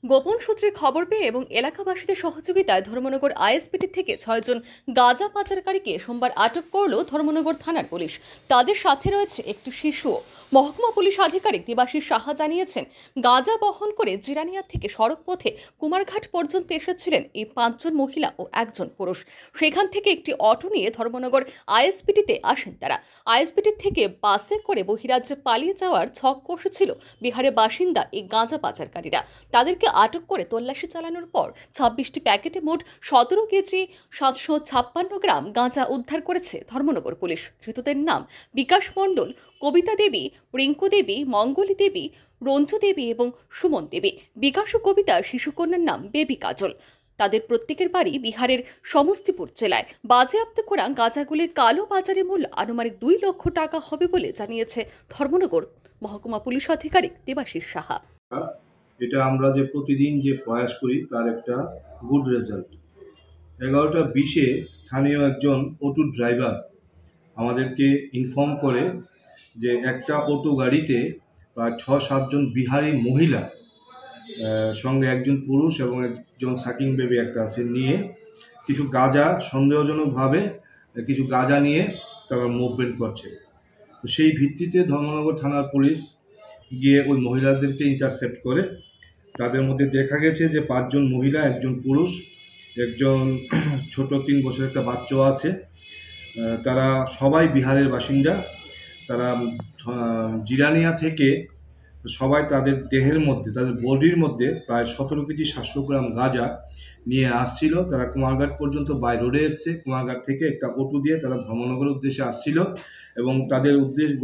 গোপন সূত্রে খবর পেয়ে এবং এলাকাবাসীদের সহযোগিতায় ধর্মনগর আইএসপিটি থেকে ৬ জন গাঁজা পাচারকারীকে সোমবার আটক করল ধর্মনগর থানার পুলিশ। তাদের সাথে রয়েছে একটি শিশুও। মহকুমা পুলিশ আধিকারিক দেবাশিস সাহা জানিয়েছেন, গাঁজা বহন করে জিরানিয়া থেকে সড়ক পথে কুমারঘাট পর্যন্ত এসেছিলেন এই ৫ জন মহিলা ও একজন পুরুষ। সেখান থেকে একটি অটো নিয়ে ধর্মনগর আইএসপিটিতে আসেন তারা। আইএসপিটি থেকে বাসে করে বহিরাজ্যে পালিয়ে যাওয়ার ছক কষেছিল বিহারের বাসিন্দা এই গাঁজা পাচারকারীরা। তাদেরকে আটক করে তল্লাশি চালানোর পর ২৬টি প্যাকেটে মোট ১৭ কেজি ৭৫৬ গ্রাম গাঁজা উদ্ধার করেছে ধর্মনগর পুলিশ। ধৃতদের নাম বিকাশ মণ্ডল, কবিতা দেবী, রিঙ্কু দেবী, মঙ্গলী দেবী, রঞ্জু দেবী এবং সুমন দেবী। বিকাশ ও কবিতার শিশুকন্যার নাম বেবি কাজল। তাদের প্রত্যেকের বাড়ি বিহারের সমস্তিপুর জেলায়। বাজেয়াপ্ত করা গাঁজাগুলির কালো বাজারে মূল্য আনুমানিক ২ লক্ষ টাকা হবে বলে জানিয়েছে ধর্মনগর মহকুমা পুলিশ আধিকারিক দেবাশিস সাহা। এটা আমরা যে প্রতিদিন যে প্রয়াস করি তার একটা গুড রেজাল্ট। 11টা 20-এ স্থানীয় একজন অটো ড্রাইভার আমাদেরকে ইনফর্ম করে যে একটা অটো গাড়িতে প্রায় ৬-৭ জন বিহারি মহিলা সঙ্গে একজন পুরুষ এবং একজন সাকিং বেবি একটা আছে নিয়ে কিছু গাঁজা সন্দেহজনকভাবে কিছু গাঁজা নিয়ে তারা মুভমেন্ট করছে। তো সেই ভিত্তিতে ধর্মনগর থানার পুলিশ গিয়ে ওই মহিলাদেরকে ইন্টারসেপ্ট করে। তাদের মধ্যে দেখা গেছে যে ৫ জন মহিলা, একজন পুরুষ, একজন ছোট ৩ বছরের একটা বাচ্চাও আছে। তারা সবাই বিহারের বাসিন্দা। তারা জিরানিয়া থেকে সবাই তাদের দেহের মধ্যে, তাদের বডির মধ্যে প্রায় ১৭ কেজি ৭০০ গ্রাম গাঁজা নিয়ে আসছিল। তারা কুমারঘাট পর্যন্ত বাই রোডে এসছে। কুমারঘাট থেকে একটা অটো দিয়ে তারা ধর্মনগরের উদ্দেশ্যে আসছিল এবং তাদের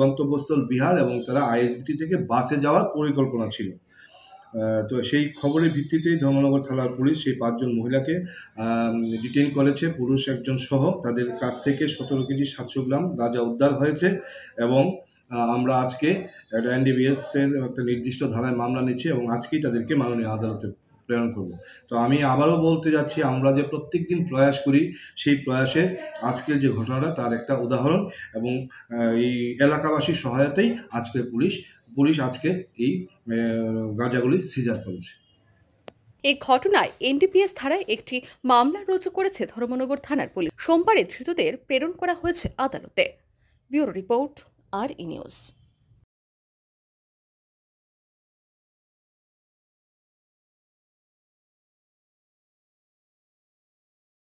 গন্তব্যস্থল বিহার এবং তারা আইএসবিটি থেকে বাসে যাওয়ার পরিকল্পনা ছিল। তো সেই খবরের ভিত্তিতেই ধর্মনগর থানার পুলিশ সেই ৫ জন মহিলাকে ডিটেইন করেছে, পুরুষ একজন সহ। তাদের কাছ থেকে ১৭ কেজি ৭০০ গ্রাম গাঁজা উদ্ধার হয়েছে এবং আমরা আজকে এনডিপিএস-এর একটা নির্দিষ্ট ধারায় মামলা নিচ্ছি এবং আজকেই তাদেরকে মাননীয় আদালতে প্রেরণ করব। তো আমি আবারও বলতে যাচ্ছি, আমরা যে প্রত্যেক দিন প্রয়াস করি সেই প্রয়াসে আজকের যে ঘটনাটা তার একটা উদাহরণ এবং এই এলাকাবাসীর সহায়তাই আজকের পুলিশ আজকে এই গাঁজাগুলি সিজার করেছে। এই ঘটনায় এনডিপিএস ধারায় একটি মামলা রুজু করেছে ধর্মনগর থানার পুলিশ। সোমবারে ধৃতদের প্রেরণ করা হয়েছে আদালতে। ব্যুরো রিপোর্ট, আর ই নিউজ।